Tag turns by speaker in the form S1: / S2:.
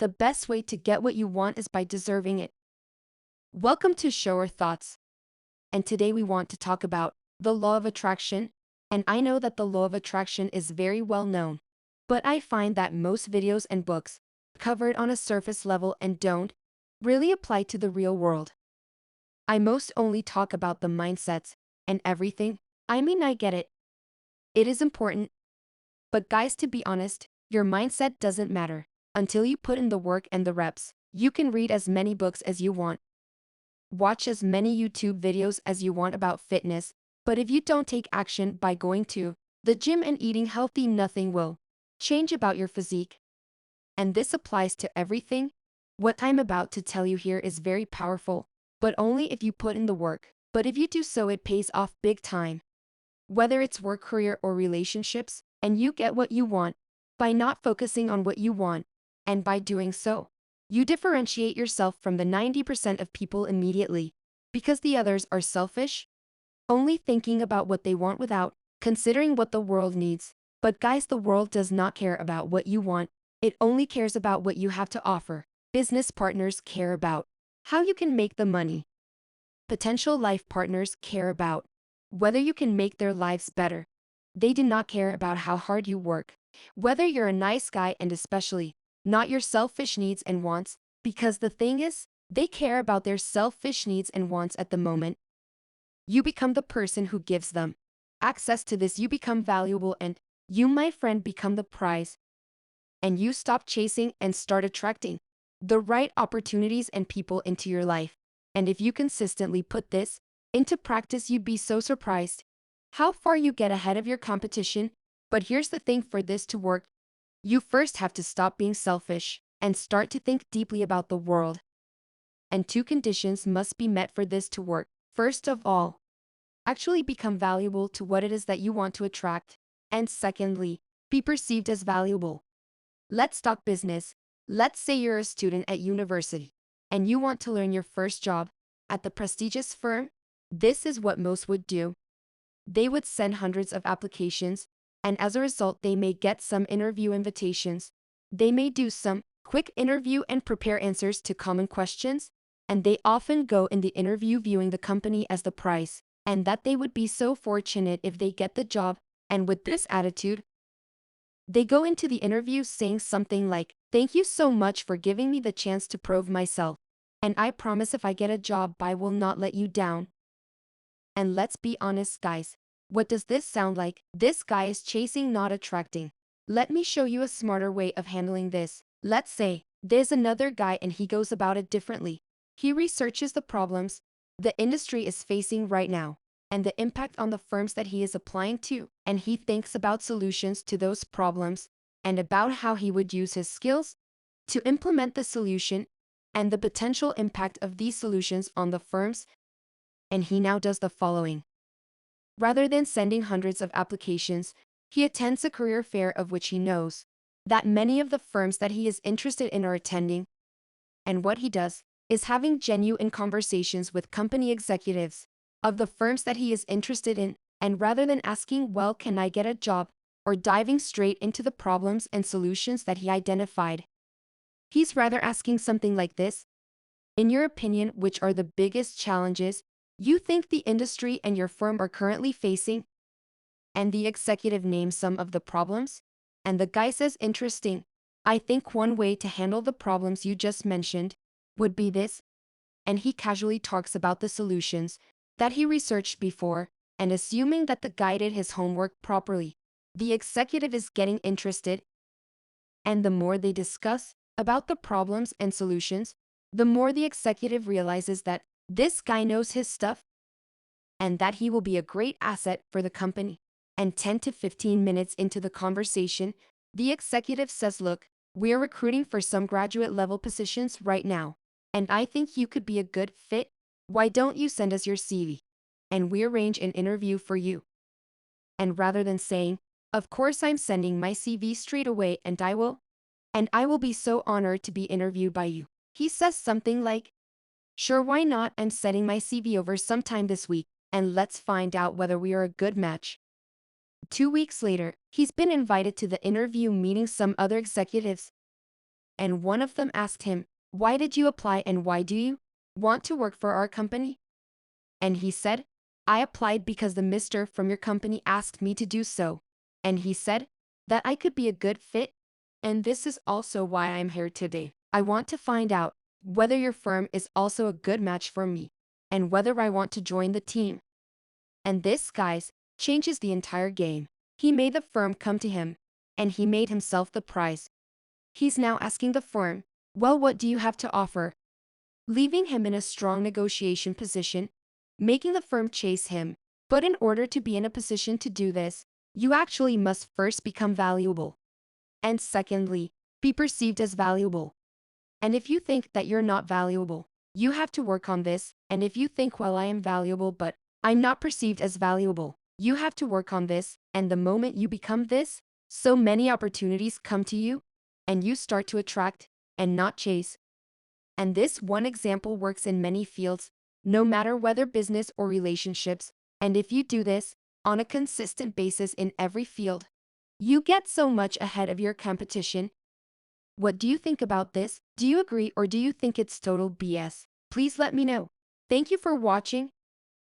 S1: the best way to get what you want is by deserving it. Welcome to Show Our Thoughts. And today we want to talk about the law of attraction. And I know that the law of attraction is very well known, but I find that most videos and books cover it on a surface level and don't really apply to the real world. I most only talk about the mindsets and everything. I mean, I get it. It is important. But guys, to be honest, your mindset doesn't matter until you put in the work and the reps. You can read as many books as you want, watch as many YouTube videos as you want about fitness, but if you don't take action by going to the gym and eating healthy, nothing will change about your physique. And this applies to everything. What I'm about to tell you here is very powerful, but only if you put in the work. But if you do so, it pays off big time. Whether it's work, career, or relationships, and you get what you want by not focusing on what you want, and by doing so, you differentiate yourself from the 90% of people immediately, because the others are selfish, only thinking about what they want without considering what the world needs. But guys, the world does not care about what you want, it only cares about what you have to offer. Business partners care about how you can make the money. Potential life partners care about whether you can make their lives better. They do not care about how hard you work, whether you're a nice guy, and especially not your selfish needs and wants, because the thing is, they care about their selfish needs and wants at the moment. You become the person who gives them access to this. You become valuable, and you, my friend, become the prize. And you stop chasing and start attracting the right opportunities and people into your life. And if you consistently put this into practice, you'd be so surprised how far you get ahead of your competition. But here's the thing: for this to work, you first have to stop being selfish and start to think deeply about the world. And two conditions must be met for this to work. First of all, actually become valuable to what it is that you want to attract. And secondly, be perceived as valuable. Let's talk business. Let's say you're a student at university and you want to learn your first job at the prestigious firm. This is what most would do. They would send hundreds of applications, and as a result, they may get some interview invitations. They may do some quick interview and prepare answers to common questions, and they often go in the interview viewing the company as the prize, and that they would be so fortunate if they get the job. And with this attitude, they go into the interview saying something like, "Thank you so much for giving me the chance to prove myself. And I promise if I get a job, I will not let you down." And let's be honest, guys. What does this sound like? This guy is chasing, not attracting. Let me show you a smarter way of handling this. Let's say there's another guy and he goes about it differently. He researches the problems the industry is facing right now and the impact on the firms that he is applying to, and he thinks about solutions to those problems and about how he would use his skills to implement the solution and the potential impact of these solutions on the firms. And he now does the following. Rather than sending hundreds of applications, he attends a career fair of which he knows that many of the firms that he is interested in are attending. And what he does is having genuine conversations with company executives of the firms that he is interested in, and rather than asking, "Well, can I get a job?" or diving straight into the problems and solutions that he identified, he's rather asking something like this: "In your opinion, which are the biggest challenges you think the industry and your firm are currently facing?" And the executive names some of the problems, and the guy says, "Interesting. I think one way to handle the problems you just mentioned would be this." And he casually talks about the solutions that he researched before, and assuming that the guy did his homework properly, the executive is getting interested. And the more they discuss about the problems and solutions, the more the executive realizes that this guy knows his stuff and that he will be a great asset for the company. And 10 to 15 minutes into the conversation, the executive says, "Look, we're recruiting for some graduate level positions right now, and I think you could be a good fit. Why don't you send us your CV? And we arrange an interview for you." And rather than saying, "Of course I'm sending my CV straight away and I will be so honored to be interviewed by you," he says something like, "Sure, why not? I'm sending my CV over sometime this week, and let's find out whether we are a good match." 2 weeks later, he's been invited to the interview, meeting some other executives. and one of them asked him, "Why did you apply and why do you want to work for our company?" And he said, "I applied because the mister from your company asked me to do so. And he said that I could be a good fit. And this is also why I'm here today. I want to find out whether your firm is also a good match for me and whether I want to join the team." And this, guys, changes the entire game. He made the firm come to him, and he made himself the prize. He's now asking the firm, "Well, what do you have to offer?" Leaving him in a strong negotiation position, making the firm chase him. But in order to be in a position to do this, you actually must first become valuable. And secondly, be perceived as valuable. And if you think that you're not valuable, you have to work on this. And if you think, well, I am valuable, but I'm not perceived as valuable, you have to work on this. And the moment you become this, so many opportunities come to you, and you start to attract and not chase. And this one example works in many fields, no matter whether business or relationships. And if you do this on a consistent basis in every field, you get so much ahead of your competition. What do you think about this? Do you agree or do you think it's total BS? Please let me know. Thank you for watching,